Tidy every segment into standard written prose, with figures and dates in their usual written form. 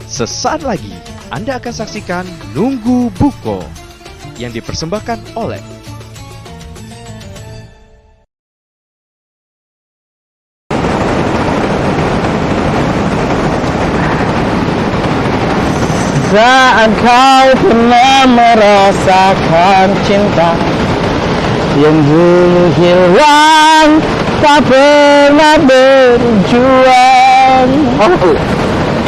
Sesaat lagi Anda akan saksikan Nunggu Buko yang dipersembahkan oleh Saat kau pernah merasakan cinta yang dulu hilang, tak pernah berjuang. Oh,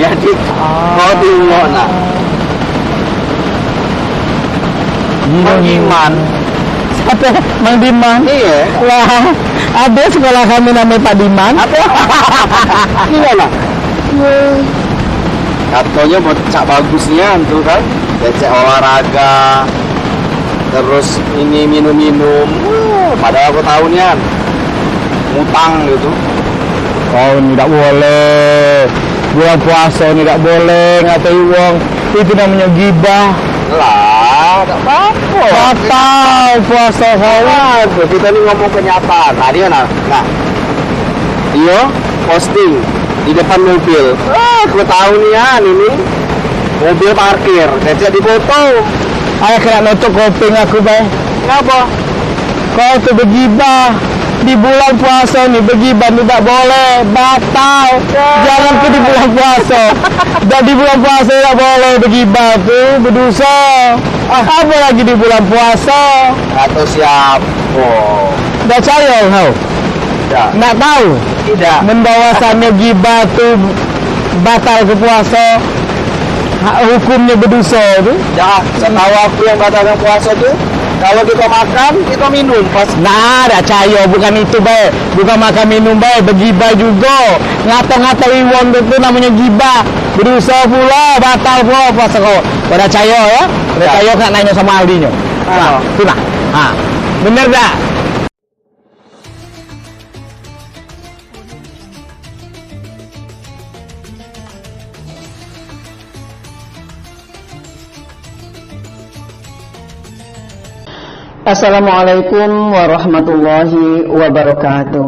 jadi kau tengok nak Mang Diman. Siapa? Mang Diman? Iya. Lah, ada sekolah kami namanya Pak Diman. Apa? Gimana? Katanya bocah bagusnya tuh kan, becek olahraga, terus ini minum-minum. Padahal aku tahu nian ngutang gitu. Oh, tidak boleh. Bulan puasa tidak boleh ngatai uang. Itu namanya gibah. Lah, tak apa-apa. Batal puasa saya. Kita ini ngomong kenyataan. Nah, dia nah. Iya, posting di depan mobil. Aku tahu nian ini mobil parkir. Cecek di foto. Ayah kena nutup kuping aku, Bay. Kenapa? Kau tuh begibah. Di bulan puasa nih begibah tidak boleh, batal. Jangan ke di bulan puasa. Dan di bulan puasa tidak boleh begibah tuh, berdosa. Apa lagi di bulan puasa? Atau siapa? Dah cayol kau? Tidak. Nak tahu? Tidak. Membawasannya gibah tuh batal ke puasa. Hukumnya berdosa tuh. Ya, setahu aku yang batalkan puasa tuh kalau kita makan, kita minum pas. Nah, dah cayo bukan itu, Bay. Bukan makan minum, Bay. Begibah juga. Ngata-ngatai wong itu namanya gibah. Berusaha pula, batal pula puasa kau. Pada cayo ya? Pada cayo kan nanya sama Aldinya. Nah, itu nah. Bener dah? Assalamualaikum warahmatullahi wabarakatuh.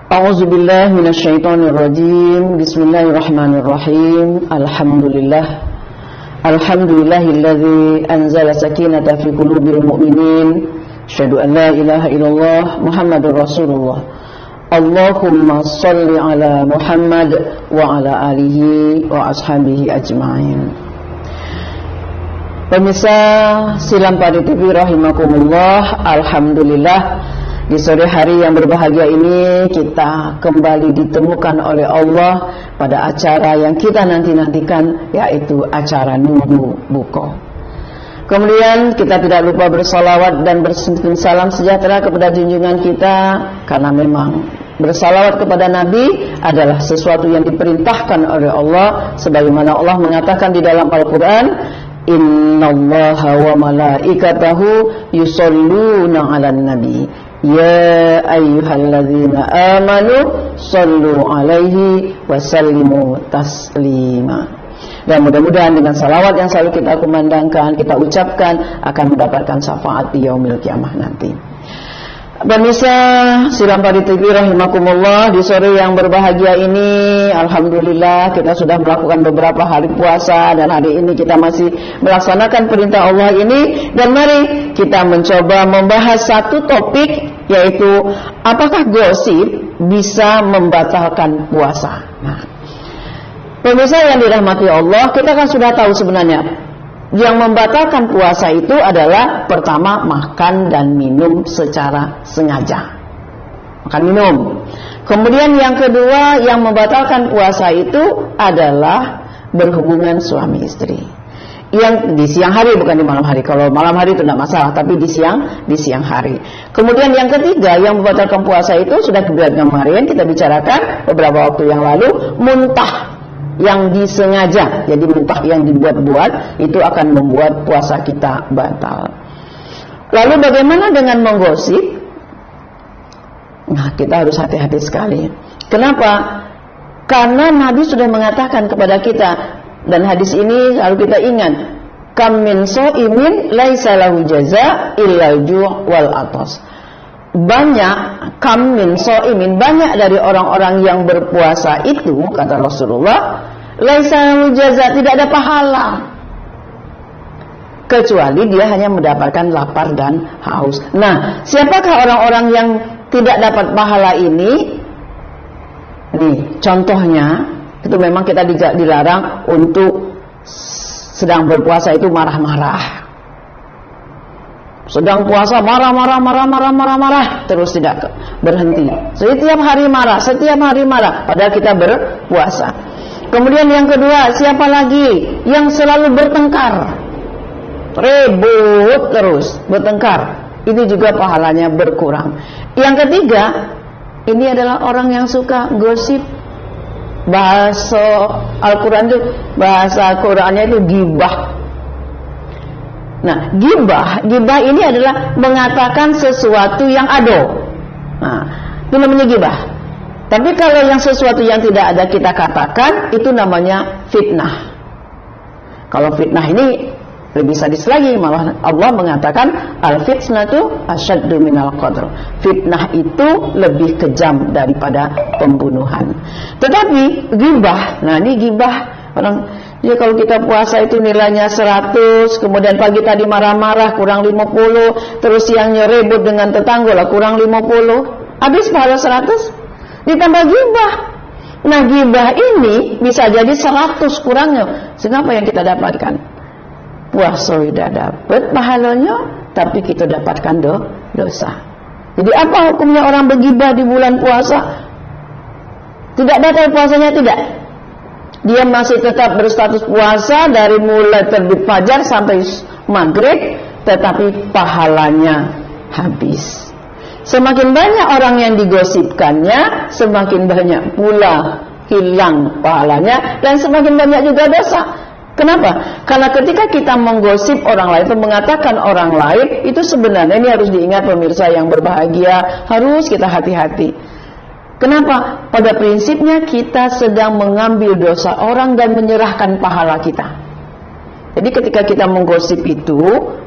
A'udzubillahi minasyaitonirrajim. Bismillahirrahmanirrahim. Alhamdulillahilladzi anzala sakinata fi qulubil mu'minin. Asyhadu an la ilaha illallah Muhammadur Rasulullah. Allahumma shalli ala Muhammad wa ala alihi wa ashabihi ajma'in. Pemirsa Silam Padi TV rahimakumullah. Alhamdulillah, di sore hari yang berbahagia ini kita kembali ditemukan oleh Allah pada acara yang kita nanti-nantikan, yaitu acara Nunggu Buko. Kemudian kita tidak lupa bersalawat dan bersalam sejahtera kepada junjungan kita, karena memang bersalawat kepada Nabi adalah sesuatu yang diperintahkan oleh Allah, sebagaimana Allah mengatakan di dalam Al-Quran, Innallaha wa malaikatahu yusholluna 'alan nabi ya ayyuhalladzina amanu shallu 'alaihi wa sallimu taslima. Dan mudah-mudahan dengan salawat yang selalu kita kumandangkan, kita ucapkan, akan mendapatkan syafaat di yaumil kiamah nanti. Pemirsa Silam Padi TV rahimakumullah, di sore yang berbahagia ini alhamdulillah kita sudah melakukan beberapa hari puasa, dan hari ini kita masih melaksanakan perintah Allah ini. Dan mari kita mencoba membahas satu topik, yaitu apakah gosip bisa membatalkan puasa. Nah, pemirsa yang dirahmati Allah, kita kan sudah tahu sebenarnya yang membatalkan puasa itu adalah pertama, makan dan minum secara sengaja. Makan minum. Kemudian yang kedua yang membatalkan puasa itu adalah berhubungan suami istri. Yang di siang hari, bukan di malam hari. Kalau malam hari itu tidak masalah, tapi di siang hari. Kemudian yang ketiga yang membatalkan puasa itu sudah kemarin kita bicarakan beberapa waktu yang lalu, muntah yang disengaja. Jadi muntah yang dibuat-buat itu akan membuat puasa kita batal. Lalu bagaimana dengan menggosip? Nah, kita harus hati-hati sekali. Kenapa? Karena Nabi sudah mengatakan kepada kita, dan hadis ini harus kita ingat, kam min shaimin laisa lahu jaza illa ju' wal atas. Banyak kam min shaimin, banyak dari orang-orang yang berpuasa itu, kata Rasulullah, laisa mujaza, tidak ada pahala. Kecuali dia hanya mendapatkan lapar dan haus. Nah, siapakah orang-orang yang tidak dapat pahala ini? Nih, contohnya itu memang kita dilarang untuk sedang berpuasa itu marah-marah. Sedang puasa marah terus tidak berhenti. Setiap hari marah, padahal kita berpuasa. Kemudian yang kedua, siapa lagi yang selalu bertengkar? Ribut terus, bertengkar. Ini juga pahalanya berkurang. Yang ketiga, ini adalah orang yang suka gosip. Bahasa Al-Qur'annya itu gibah. Nah, gibah ini adalah mengatakan sesuatu yang ado. Nah, itu namanya gibah. Tapi kalau yang sesuatu yang tidak ada kita katakan, itu namanya fitnah. Kalau fitnah ini lebih sadis lagi, malah Allah mengatakan al-fitnatu asyaddu minal qatl. Fitnah itu lebih kejam daripada pembunuhan. Tetapi gibah, nah ini gibah orang. Ya kalau kita puasa itu nilainya 100, kemudian pagi tadi marah-marah kurang 50, terus siangnya ribut dengan tetangga lah kurang 50, habis pahala 100, ditambah gibah. Nah gibah ini bisa jadi 100 kurangnya. Sehingga apa yang kita dapatkan? Puasa tidak dapat pahalanya, tapi kita dapatkan dosa. Jadi apa hukumnya orang bergibah di bulan puasa? Tidak batal puasanya, tidak. Dia masih tetap berstatus puasa dari mulai terbit fajar sampai maghrib, tetapi pahalanya habis. Semakin banyak orang yang digosipkannya, semakin banyak pula hilang pahalanya, dan semakin banyak juga dosa. Kenapa? Karena ketika kita menggosip orang lain atau mengatakan orang lain, itu sebenarnya ini harus diingat pemirsa yang berbahagia, harus kita hati-hati. Kenapa? Pada prinsipnya kita sedang mengambil dosa orang dan menyerahkan pahala kita. Jadi ketika kita menggosip itu,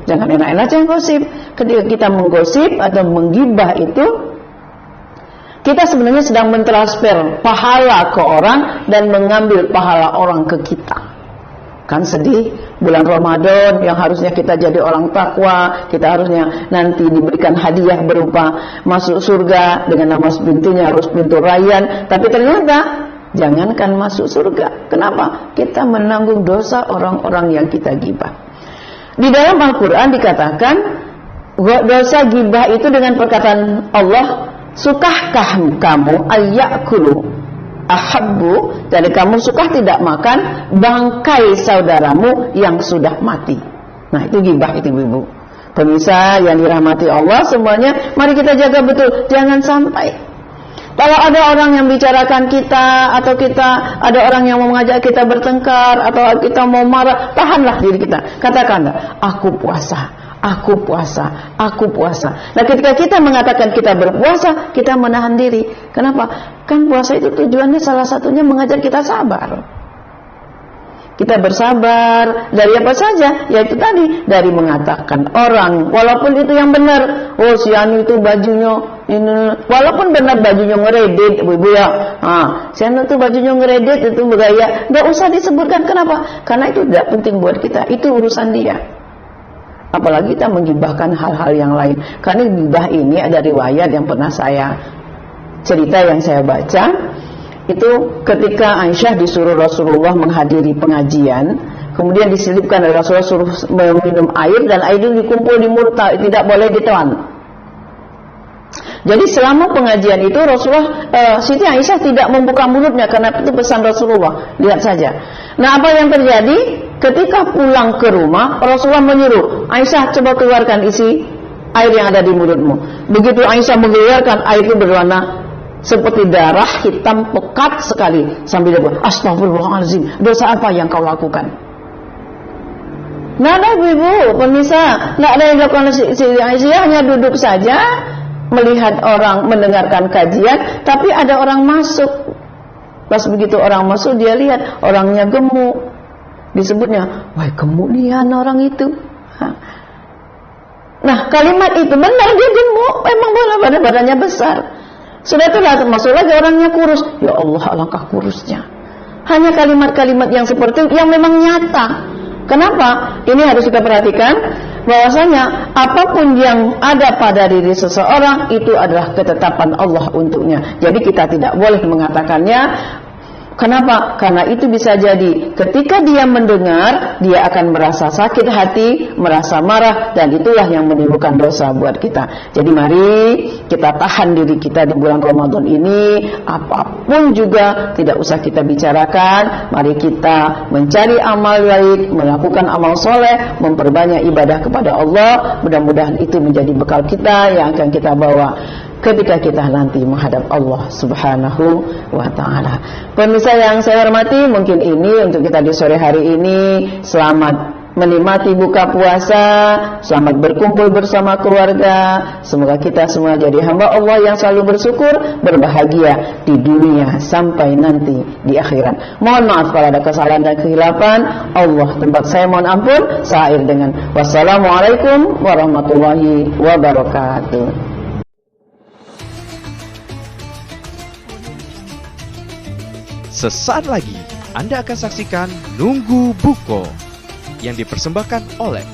jangan enak-enak jangan gosip. Ketika kita menggosip atau menggibah itu, kita sebenarnya sedang mentransfer pahala ke orang dan mengambil pahala orang ke kita. Kan sedih, bulan Ramadan yang harusnya kita jadi orang takwa, kita harusnya nanti diberikan hadiah berupa masuk surga dengan nama pintunya harus pintu Rayyan, tapi ternyata jangankan masuk surga. Kenapa? Kita menanggung dosa orang-orang yang kita gibah. Di dalam Al-Quran dikatakan dosa gibah itu dengan perkataan Allah, sukahkah kamu ayyakulu ahabbu, dari kamu suka tidak makan bangkai saudaramu yang sudah mati. Nah itu gibah itu ibu. Pemirsa yang dirahmati Allah semuanya, mari kita jaga betul, jangan sampai kalau ada orang yang bicarakan kita, atau kita ada orang yang mau mengajak kita bertengkar, atau kita mau marah, tahanlah diri kita, katakanlah aku puasa, aku puasa, aku puasa. Nah ketika kita mengatakan kita berpuasa, kita menahan diri. Kenapa? Kan puasa itu tujuannya salah satunya mengajar kita sabar. Kita bersabar dari apa saja? Yaitu tadi, dari mengatakan orang walaupun itu yang benar. Oh si Anu itu bajunya ini, walaupun benar bajunya ngeredit, ibu ya. Si Anu itu bajunya ngeredit, itu bergaya, nggak usah disebutkan. Kenapa? Karena itu tidak penting buat kita. Itu urusan dia. Apalagi kita menggibahkan hal-hal yang lain. Karena gibah ini ada riwayat yang pernah saya cerita, yang saya baca. Itu ketika Aisyah disuruh Rasulullah menghadiri pengajian, kemudian diselipkan oleh Rasulullah suruh meminum air, dan air itu dikumpul di mulut, tidak boleh ditelan. Jadi selama pengajian itu Rasulullah, Siti Aisyah tidak membuka mulutnya, karena itu pesan Rasulullah. Lihat saja. Nah apa yang terjadi? Ketika pulang ke rumah, Rasulullah menyuruh Aisyah, coba keluarkan isi air yang ada di mulutmu. Begitu Aisyah mengeluarkan, air itu berwarna seperti darah hitam pekat sekali, sambil dia bilang, astagfirullahaladzim, dosa apa yang kau lakukan? Nah, ibu, pemirsa, tidak ada yang dilakukan Siti Aisyah, hanya duduk saja melihat orang mendengarkan kajian, tapi ada orang masuk. Pas begitu orang masuk, dia lihat orangnya gemuk, disebutnya, wah kemudian orang itu. Nah kalimat itu benar, dia gemuk, memang badannya besar. Sudah itu masuk lagi orangnya kurus. Ya Allah, alangkah kurusnya. Hanya kalimat-kalimat yang seperti itu yang memang nyata. Kenapa? Ini harus kita perhatikan bahwasanya apapun yang ada pada diri seseorang itu adalah ketetapan Allah untuknya. Jadi kita tidak boleh mengatakannya. Kenapa? Karena itu bisa jadi ketika dia mendengar, dia akan merasa sakit hati, merasa marah, dan itulah yang menimbulkan dosa buat kita. Jadi mari kita tahan diri kita di bulan Ramadan ini. Apapun juga tidak usah kita bicarakan. Mari kita mencari amal baik, melakukan amal soleh, memperbanyak ibadah kepada Allah. Mudah-mudahan itu menjadi bekal kita yang akan kita bawa ketika kita nanti menghadap Allah Subhanahu wa ta'ala. Pemirsa yang saya hormati, mungkin ini untuk kita di sore hari ini. Selamat menikmati buka puasa, selamat berkumpul bersama keluarga. Semoga kita semua jadi hamba Allah yang selalu bersyukur, berbahagia di dunia sampai nanti di akhirat. Mohon maaf kalau ada kesalahan dan kehilapan. Allah tempat saya mohon ampun. Saya akhir dengan wassalamualaikum warahmatullahi wabarakatuh. Sesaat lagi Anda akan saksikan Nunggu Buko yang dipersembahkan oleh